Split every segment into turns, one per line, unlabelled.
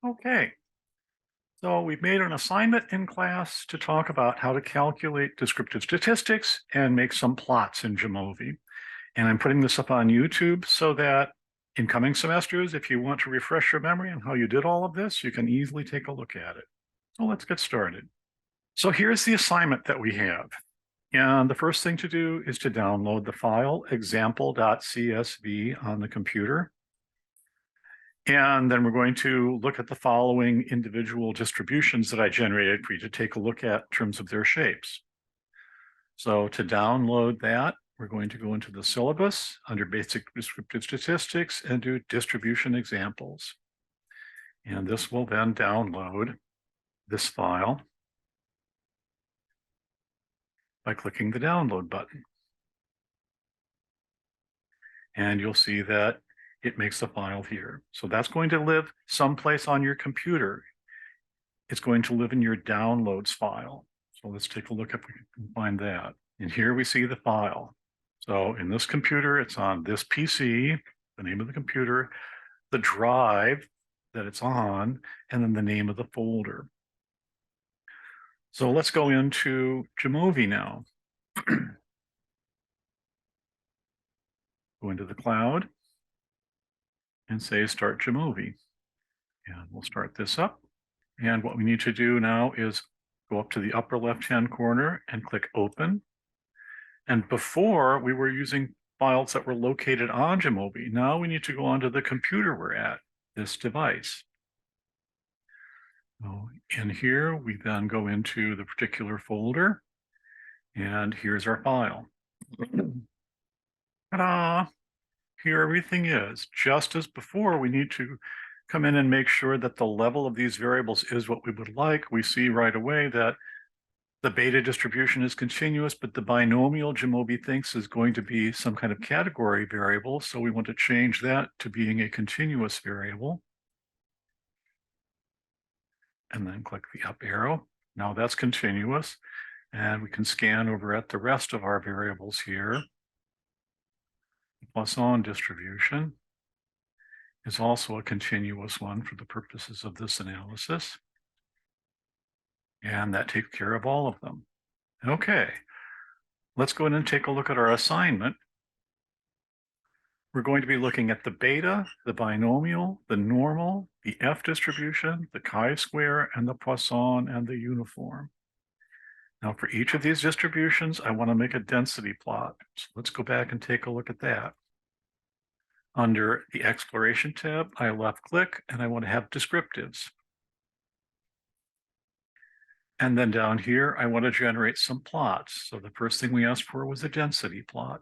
Okay, so we've made an assignment in class to talk about how to calculate descriptive statistics and make some plots in Jamovi. And I'm putting this up on YouTube so that in coming semesters, if you want to refresh your memory on how you did all of this, you can easily take a look at it. So let's get started. So here's the assignment that we have. And the first thing to do is to download the file example.csv on the computer. And then we're going to look at the following individual distributions that I generated for you to take a look at in terms of their shapes. So to download that, we're going to go into the syllabus under Basic Descriptive Statistics and do distribution examples. And this will then download this file by clicking the download button. And you'll see that it makes the file here. So that's going to live someplace on your computer. It's going to live in your downloads file. So let's take a look if we can find that. And here we see the file. So in this computer, it's on this PC, the name of the computer, the drive that it's on, and then the name of the folder. So let's go into Jamovi now. Go into the cloud and say start Jamovi. And we'll start this up. And what we need to do now is go up to the upper left-hand corner and click open. And before we were using files that were located on Jamovi. Now we need to go onto the computer we're at, this device. So in here, we then go into the particular folder, and here's our file. Ta-da! Here everything is. Just as before, we need to come in and make sure that the level of these variables is what we would like. We see right away that the beta distribution is continuous, but the binomial Jamovi thinks is going to be some kind of category variable. So we want to change that to being a continuous variable. And then click the up arrow. Now that's continuous. And we can scan over at the rest of our variables here. The Poisson distribution is also a continuous one for the purposes of this analysis. And that takes care of all of them. Okay, let's go in and take a look at our assignment. We're going to be looking at the beta, the binomial, the normal, the F distribution, the chi-square, and the Poisson and the uniform. Now for each of these distributions, I want to make a density plot. So let's go back and take a look at that. Under the Exploration tab, I left click and I want to have descriptives. And then down here, I want to generate some plots. So the first thing we asked for was a density plot.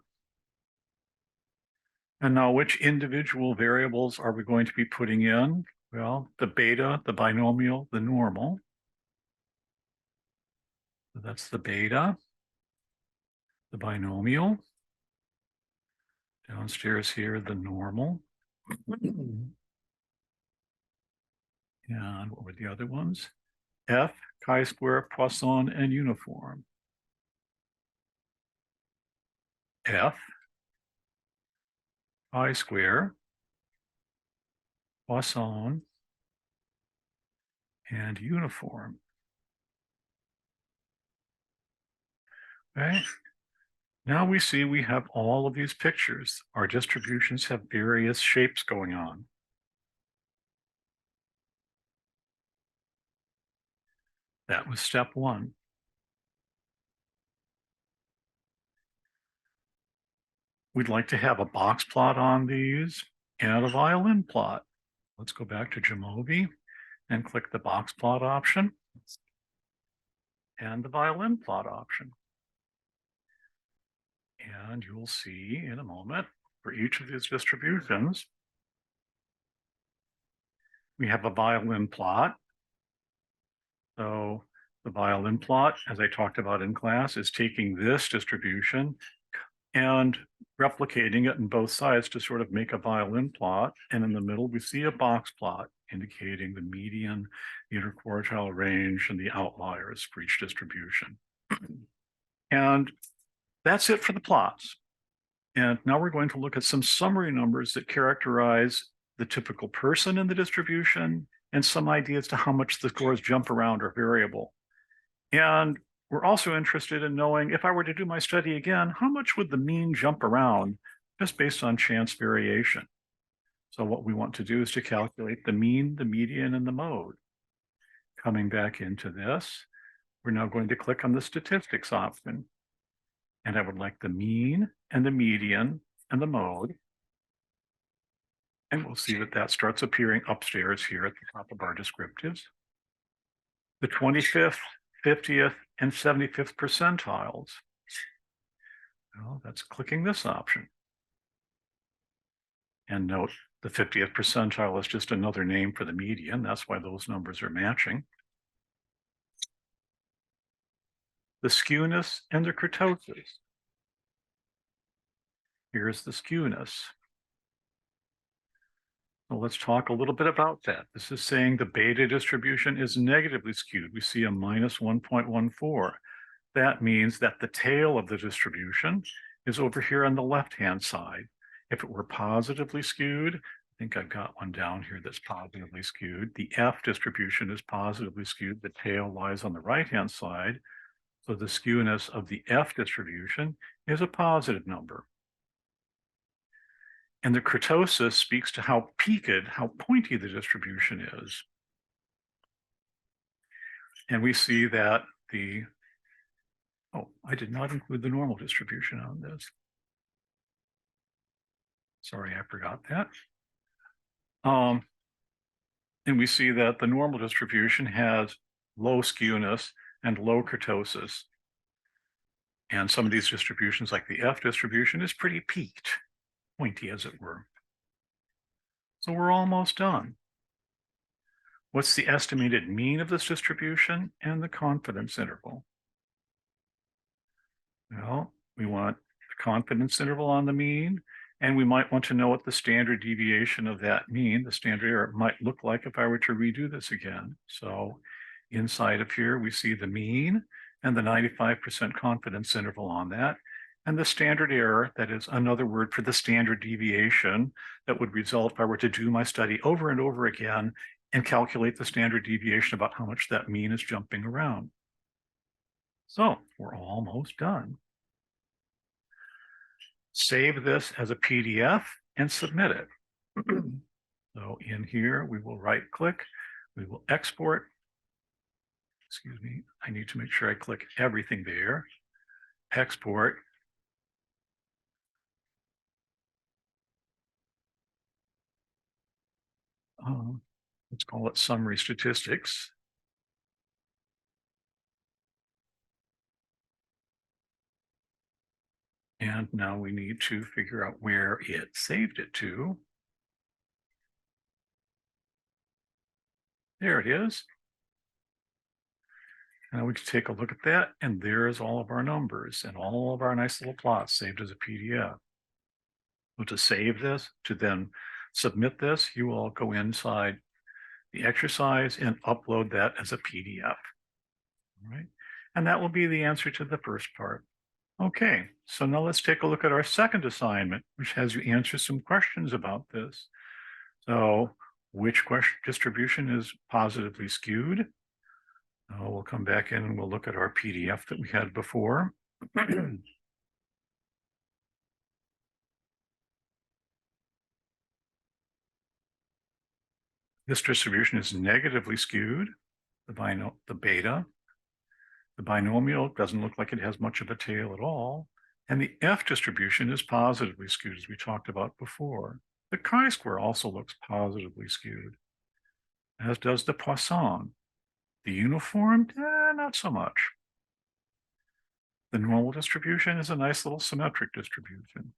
And now which individual variables are we going to be putting in? Well, the beta, the binomial, the normal. So that's the beta, the binomial. Downstairs here, the normal. And what were the other ones? F, chi-square, Poisson, and uniform. F, chi-square, Poisson, and uniform. Okay. Now we see we have all of these pictures. Our distributions have various shapes going on. That was step one. We'd like to have a box plot on these and a violin plot. Let's go back to Jamovi and click the box plot option and the violin plot option. And you'll see in a moment for each of these distributions, we have a violin plot. So the violin plot, as I talked about in class, is taking this distribution and replicating it in both sides to sort of make a violin plot. And in the middle, we see a box plot indicating the median, the interquartile range, and the outliers for each distribution. And that's it for the plots. And now we're going to look at some summary numbers that characterize the typical person in the distribution and some idea as to how much the scores jump around or variable. And we're also interested in knowing if I were to do my study again, how much would the mean jump around just based on chance variation? So what we want to do is to calculate the mean, the median, and the mode. Coming back into this, we're now going to click on the statistics option. And I would like the mean and the median and the mode. And we'll see that that starts appearing upstairs here at the top of our descriptives. The 25th, 50th, and 75th percentiles. Well, that's clicking this option. And note the 50th percentile is just another name for the median. That's why those numbers are matching. The skewness and the kurtosis. Here's the skewness. Well, let's talk a little bit about that. This is saying the beta distribution is negatively skewed. We see a minus 1.14. That means that the tail of the distribution is over here on the left-hand side. If it were positively skewed, I think I've got one down here that's positively skewed. The F distribution is positively skewed. The tail lies on the right-hand side. So the skewness of the F distribution is a positive number. And the kurtosis speaks to how peaked, how pointy the distribution is. And we see that I did not include the normal distribution on this. Sorry, I forgot that. And we see that the normal distribution has low skewness and low kurtosis. And some of these distributions, like the F distribution, is pretty peaked, pointy as it were. So we're almost done. What's the estimated mean of this distribution and the confidence interval? Well, we want the confidence interval on the mean, and we might want to know what the standard deviation of that mean, the standard error, might look like if I were to redo this again. So inside of here, we see the mean and the 95% confidence interval on that, and the standard error, that is another word for the standard deviation that would result if I were to do my study over and over again and calculate the standard deviation about how much that mean is jumping around. So we're almost done. Save this as a PDF and submit it. So in here, we will right click, we will export. Excuse me, I need to make sure I click everything there. Export. Let's call it summary statistics. And now we need to figure out where it saved it to. There it is. Now we can take a look at that, and there's all of our numbers and all of our nice little plots saved as a PDF. So to save this, to then submit this, you will go inside the exercise and upload that as a PDF. All right. And that will be the answer to the first part. Okay, so now let's take a look at our second assignment, which has you answer some questions about this. So which question distribution is positively skewed? We'll come back in and we'll look at our PDF that we had before. This distribution is negatively skewed, the beta. The binomial doesn't look like it has much of a tail at all. And the F distribution is positively skewed, as we talked about before. The chi-square also looks positively skewed, as does the Poisson. The uniform, not so much. The normal distribution is a nice little symmetric distribution.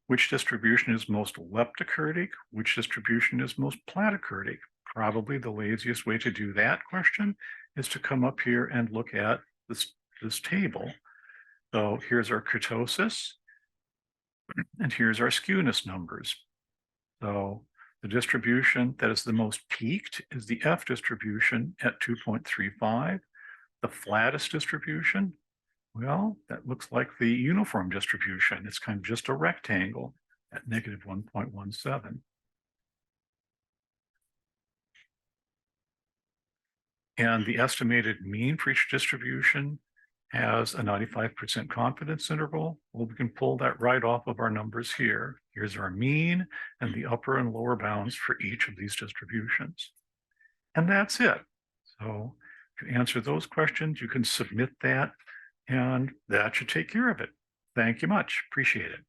Which distribution is most leptokurtic? Which distribution is most platykurtic? Probably the laziest way to do that question is to come up here and look at this table. So here's our kurtosis, and here's our skewness numbers. So the distribution that is the most peaked is the F distribution at 2.35. The flattest distribution, well, that looks like the uniform distribution. It's kind of just a rectangle at negative 1.17. And the estimated mean for each distribution has a 95% confidence interval. Well, we can pull that right off of our numbers here. Here's our mean and the upper and lower bounds for each of these distributions. And that's it. So if you answer those questions, you can submit that, and that should take care of it. Thank you much. Appreciate it.